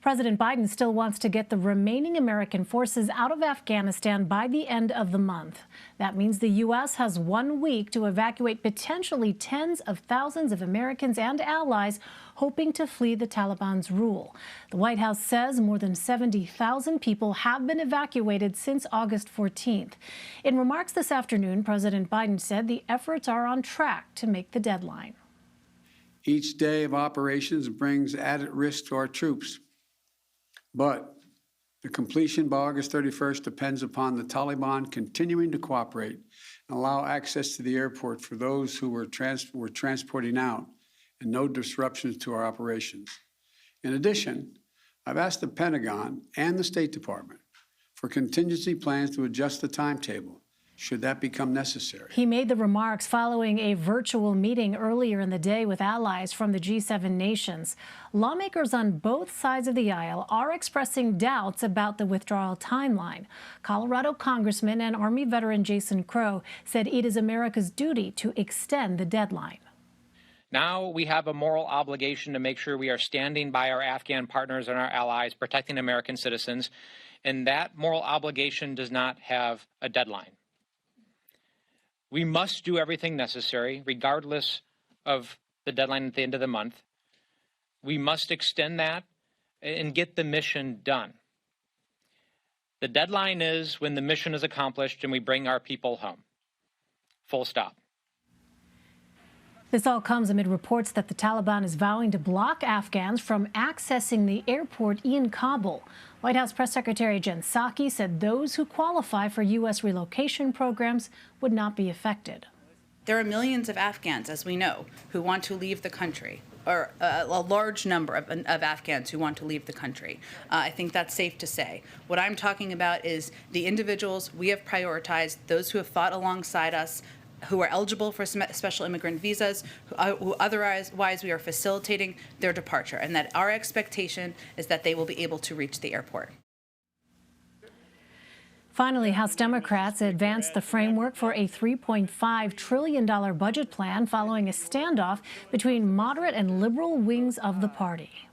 President Biden still wants to get the remaining American forces out of Afghanistan by the end of the month. That means the U.S. has 1 week to evacuate potentially tens of thousands of Americans and allies hoping to flee the Taliban's rule. The White House says more than 70,000 people have been evacuated since August 14th. In remarks this afternoon, President Biden said the efforts are on track to make the deadline. Each day of operations brings added risk to our troops, but the completion by August 31st depends upon the Taliban continuing to cooperate and allow access to the airport for those who we're transporting out and no disruptions to our operations. In addition, I've asked the Pentagon and the State Department for contingency plans to adjust the timetable should that become necessary. He made the remarks following a virtual meeting earlier in the day with allies from the G7 nations. Lawmakers on both sides of the aisle are expressing doubts about the withdrawal timeline. Colorado Congressman and Army veteran Jason Crow said it is America's duty to extend the deadline. Now we have a moral obligation to make sure we are standing by our Afghan partners and our allies, protecting American citizens, and that moral obligation does not have a deadline. We must do everything necessary, regardless of the deadline at the end of the month. We must extend that and get the mission done. The deadline is when the mission is accomplished and we bring our people home. Full stop. This all comes amid reports that the Taliban is vowing to block Afghans from accessing the airport in Kabul. White House Press Secretary Jen Psaki said those who qualify for U.S. relocation programs would not be affected. There are millions of Afghans, as we know, who want to leave the country, or a large number of Afghans who want to leave the country. I think that's safe to say. What I'm talking about is the individuals we have prioritized, those who have fought alongside us, who are eligible for special immigrant visas, who otherwise we are facilitating their departure, and that our expectation is that they will be able to reach the airport. Finally, House Democrats advanced the framework for a $3.5 trillion budget plan following a standoff between moderate and liberal wings of the party.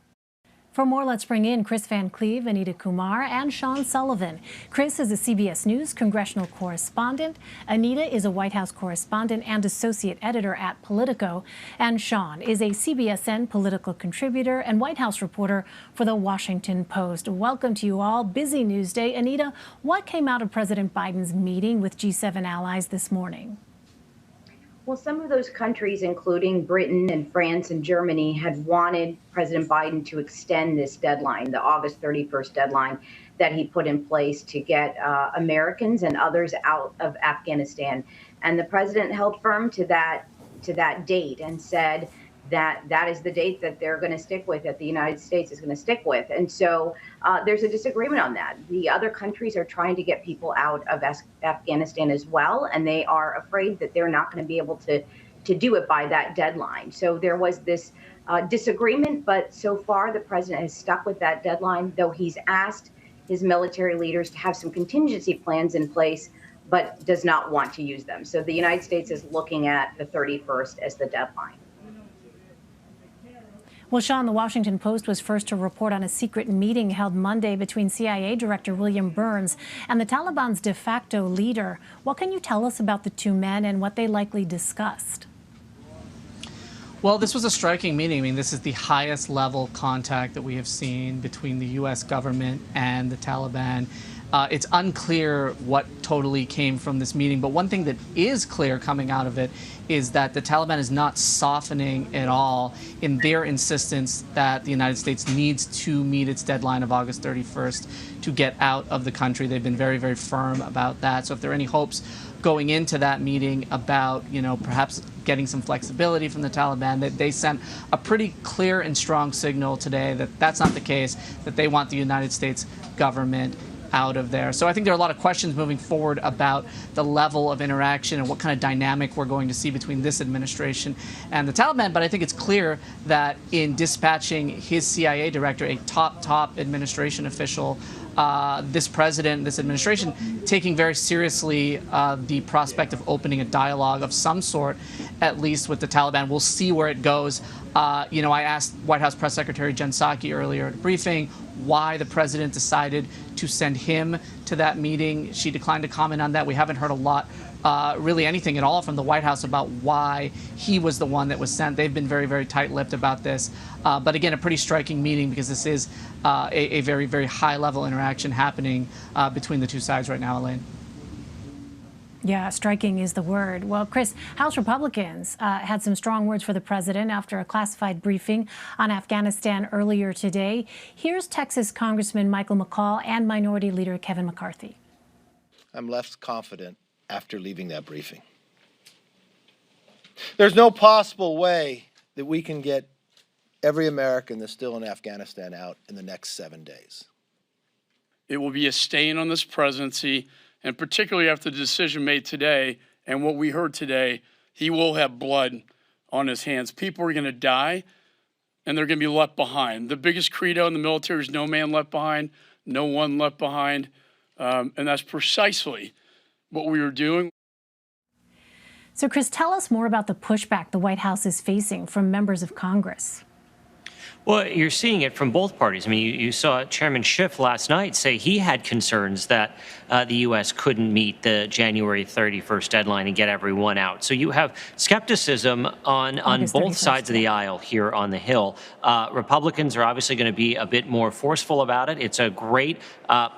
For more, let's bring in Kris Van Cleave, Anita Kumar, and Sean Sullivan. Kris is a CBS News congressional correspondent. Anita is a White House correspondent and associate editor at Politico. And Sean is a CBSN political contributor and White House reporter for The Washington Post. Welcome to you all. Busy news day. Anita, what came out of President Biden's meeting with G7 allies this morning? Well, some of those countries, including Britain and France and Germany, had wanted President Biden to extend this deadline, the August 31st deadline that he put in place to get Americans and others out of Afghanistan. And the president held firm to that date and said that that is the date that they're going to stick with, that the United States is going to stick with. And so there's a disagreement on that. The other countries are trying to get people out of Afghanistan as well, and they are afraid that they're not going to be able to do it by that deadline. So there was this disagreement, but so far the president has stuck with that deadline, though he's asked his military leaders to have some contingency plans in place, but does not want to use them. So the United States is looking at the 31st as the deadline. Well, Sean, the Washington Post was first to report on a secret meeting held Monday between CIA Director William Burns and the Taliban's de facto leader. What can you tell us about the two men and what they likely discussed? Well, this was a striking meeting. I mean, this is the highest level contact that we have seen between the U.S. government and the Taliban. It's unclear what totally came from this meeting, but one thing that is clear coming out of it is that the Taliban is not softening at all in their insistence that the United States needs to meet its deadline of August 31st to get out of the country. They've been very, very firm about that. So if there are any hopes going into that meeting about, perhaps getting some flexibility from the Taliban, that they sent a pretty clear and strong signal today that that's not the case, that they want the United States government out of there. So I think there are a lot of questions moving forward about the level of interaction and what kind of dynamic we're going to see between this administration and the Taliban. But I think it's clear that in dispatching his CIA director, a top administration official, this president, this administration, taking very seriously the prospect of opening a dialogue of some sort, at least with the Taliban. We'll see where it goes. I asked White House Press Secretary Jen Psaki earlier at a briefing why the president decided to send him to that meeting. She declined to comment on that. We haven't heard a lot, really anything at all from the White House about why he was the one that was sent. They've been very, very tight-lipped about this. But again, a pretty striking meeting because this is a very, very high-level interaction happening between the two sides right now, Elaine. Yeah, striking is the word. Well, Kris, House Republicans had some strong words for the president after a classified briefing on Afghanistan earlier today. Here's Texas Congressman Michael McCaul and Minority Leader Kevin McCarthy. I'm less confident after leaving that briefing. There's no possible way that we can get every American that's still in Afghanistan out in the next 7 days. It will be a stain on this presidency, and particularly after the decision made today and what we heard today, he will have blood on his hands. People are going to die, and they're going to be left behind. The biggest credo in the military is no man left behind, no one left behind, and that's precisely what we were doing. So, Kris, tell us more about the pushback the White House is facing from members of Congress. Well, you're seeing it from both parties. I mean, you saw Chairman Schiff last night say he had concerns that the U.S. couldn't meet the January 31st deadline and get everyone out. So you have skepticism on both sides of the aisle here on the Hill. Republicans are obviously going to be a bit more forceful about it. It's a great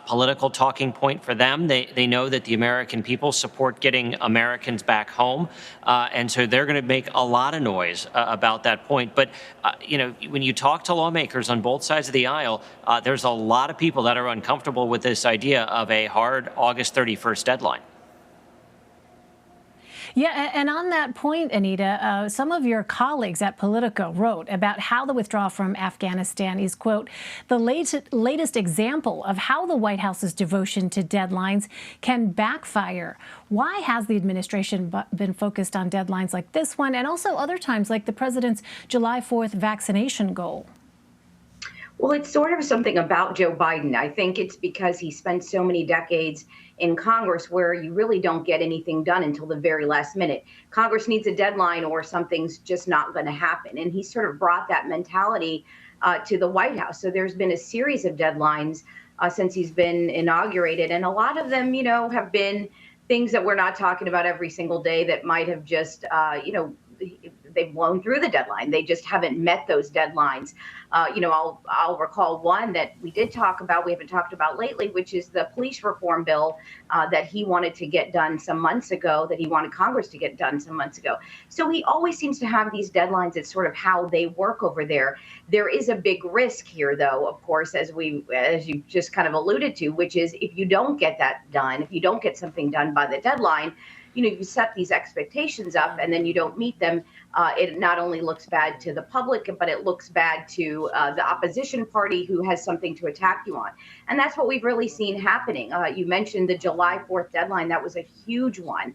political talking point for them. They know that the American people support getting Americans back home, and so they're going to make a lot of noise about that point. But, when you talk to lawmakers on both sides of the aisle, there's a lot of people that are uncomfortable with this idea of a hard August 31st deadline. Yeah, and on that point, Anita, some of your colleagues at Politico wrote about how the withdrawal from Afghanistan is, quote, the latest example of how the White House's devotion to deadlines can backfire. Why has the administration been focused on deadlines like this one and also other times like the president's July 4th vaccination goal? Well, it's sort of something about Joe Biden. I think it's because he spent so many decades in Congress where you really don't get anything done until the very last minute. Congress needs a deadline or something's just not going to happen. And he sort of brought that mentality to the White House. So there's been a series of deadlines since he's been inaugurated. And a lot of them, have been things that we're not talking about every single day that might have just, they've blown through the deadline. They just haven't met those deadlines. I'll recall one that we did talk about, we haven't talked about lately, which is the police reform bill that he wanted to get done some months ago, that he wanted Congress to get done some months ago. So he always seems to have these deadlines. It's sort of how they work over there. There is a big risk here, though, of course, as you just kind of alluded to, which is if you don't get that done, if you don't get something done by the deadline, you set these expectations up and then you don't meet them. It not only looks bad to the public, but it looks bad to the opposition party who has something to attack you on. And that's what we've really seen happening. You mentioned the July 4th deadline. That was a huge one,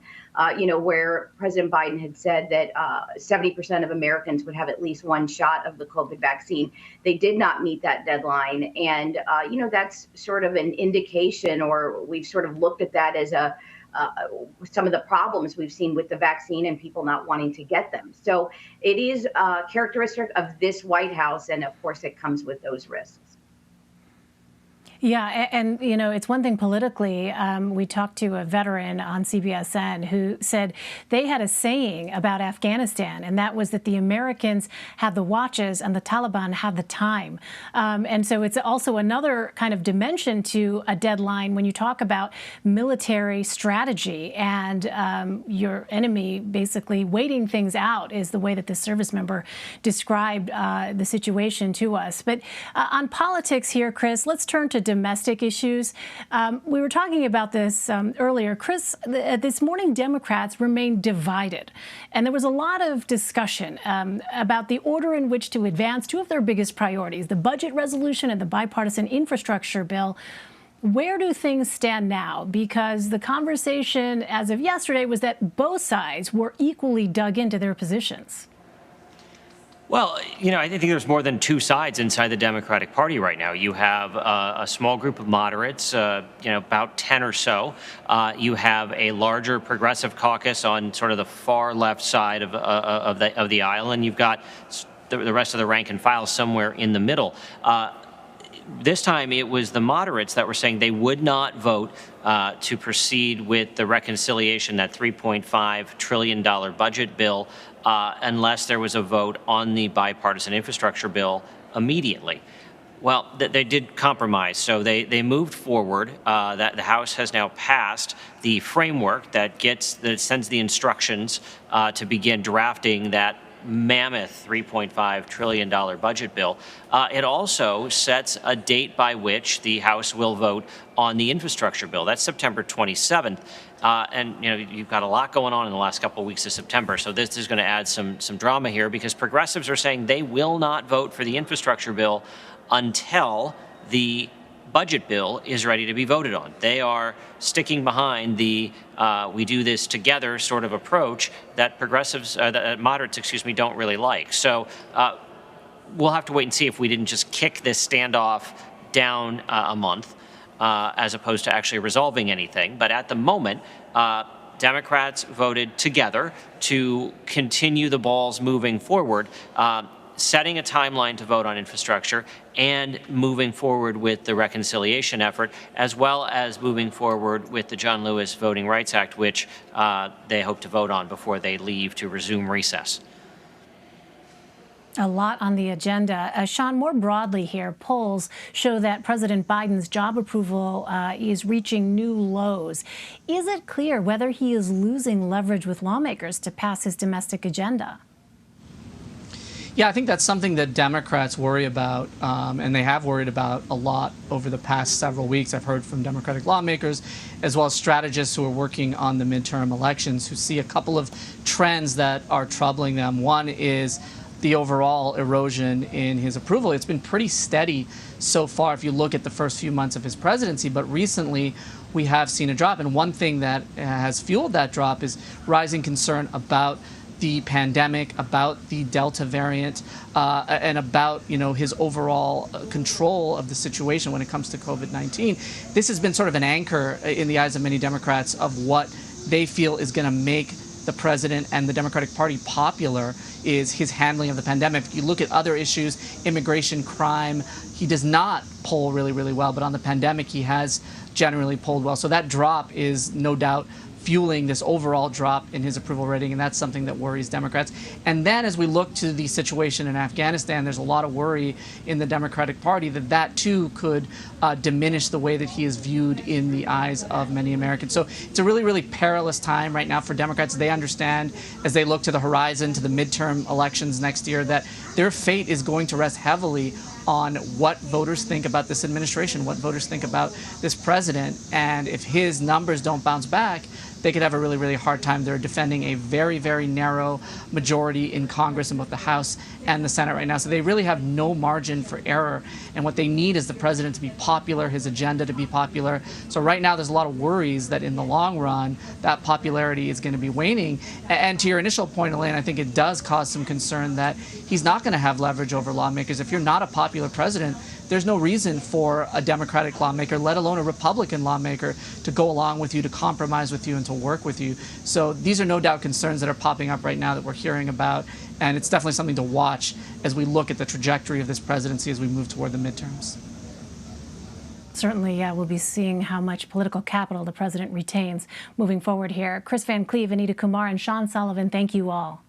where President Biden had said that 70% of Americans would have at least one shot of the COVID vaccine. They did not meet that deadline. And, that's sort of an indication, or we've sort of looked at that as some of the problems we've seen with the vaccine and people not wanting to get them. So it is characteristic of this White House, and of course it comes with those risks. Yeah, and it's one thing politically. We talked to a veteran on CBSN who said they had a saying about Afghanistan, and that was that the Americans had the watches and the Taliban had the time. And so it's also another kind of dimension to a deadline when you talk about military strategy and your enemy basically waiting things out is the way that this service member described the situation to us. But on politics here, Kris, let's turn to domestic issues. We were talking about this earlier. Kris, this morning Democrats remain divided. And there was a lot of discussion about the order in which to advance two of their biggest priorities, the budget resolution and the bipartisan infrastructure bill. Where do things stand now? Because the conversation as of yesterday was that both sides were equally dug into their positions. Well, I think there's more than two sides inside the Democratic Party right now. You have a small group of moderates, about 10 or so. You have a larger progressive caucus on sort of the far left side of the aisle, and you've got the rest of the rank and file somewhere in the middle. This time it was the moderates that were saying they would not vote to proceed with the reconciliation, that $3.5 trillion budget bill, unless there was a vote on the bipartisan infrastructure bill immediately. Well, they did compromise, so they moved forward. That the House has now passed the framework that sends the instructions to begin drafting that mammoth $3.5 trillion budget bill. It also sets a date by which the House will vote on the infrastructure bill. That's September 27th. And you've got a lot going on in the last couple of weeks of September, so this is going to add some drama here, because progressives are saying they will not vote for the infrastructure bill until the budget bill is ready to be voted on. They are sticking behind the we do this together sort of approach that progressives, that moderates, don't really like. So we'll have to wait and see if we didn't just kick this standoff down a month as opposed to actually resolving anything. But at the moment, Democrats voted together to continue the balls moving forward, setting a timeline to vote on infrastructure and moving forward with the reconciliation effort, as well as moving forward with the John Lewis Voting Rights Act, which they hope to vote on before they leave to resume recess. A lot on the agenda. Sean, more broadly here, polls show that President Biden's job approval is reaching new lows. Is it clear whether he is losing leverage with lawmakers to pass his domestic agenda? Yeah, I think that's something that Democrats worry about, and they have worried about a lot over the past several weeks. I've heard from Democratic lawmakers, as well as strategists who are working on the midterm elections, who see a couple of trends that are troubling them. One is the overall erosion in his approval. It's been pretty steady so far if you look at the first few months of his presidency, but recently we have seen a drop. And one thing that has fueled that drop is rising concern about the pandemic, about the Delta variant, and about his overall control of the situation when it comes to COVID-19. This has been sort of an anchor in the eyes of many Democrats of what they feel is going to make the president and the Democratic Party popular, is his handling of the pandemic. If you look at other issues, immigration, crime, he does not poll really, really well, but on the pandemic he has generally polled well. So that drop is no doubt fueling this overall drop in his approval rating, and that's something that worries Democrats. And then as we look to the situation in Afghanistan, there's a lot of worry in the Democratic Party that too could diminish the way that he is viewed in the eyes of many Americans. So it's a really, really perilous time right now for Democrats. They understand, as they look to the horizon, to the midterm elections next year, that their fate is going to rest heavily on what voters think about this administration, what voters think about this president. And if his numbers don't bounce back, they could have a really, really hard time. They're defending a very, very narrow majority in Congress in both the House and the Senate right now. So they really have no margin for error. And what they need is the president to be popular, his agenda to be popular. So right now there's a lot of worries that in the long run, that popularity is going to be waning. And to your initial point, Elaine, I think it does cause some concern that he's not going to have leverage over lawmakers. If you're not a popular president, there's no reason for a Democratic lawmaker, let alone a Republican lawmaker, to go along with you, to compromise with you, and to work with you. So these are no doubt concerns that are popping up right now that we're hearing about, and it's definitely something to watch as we look at the trajectory of this presidency as we move toward the midterms. Certainly, yeah, we'll be seeing how much political capital the president retains moving forward here. Kris Van Cleave, Anita Kumar, and Sean Sullivan, thank you all.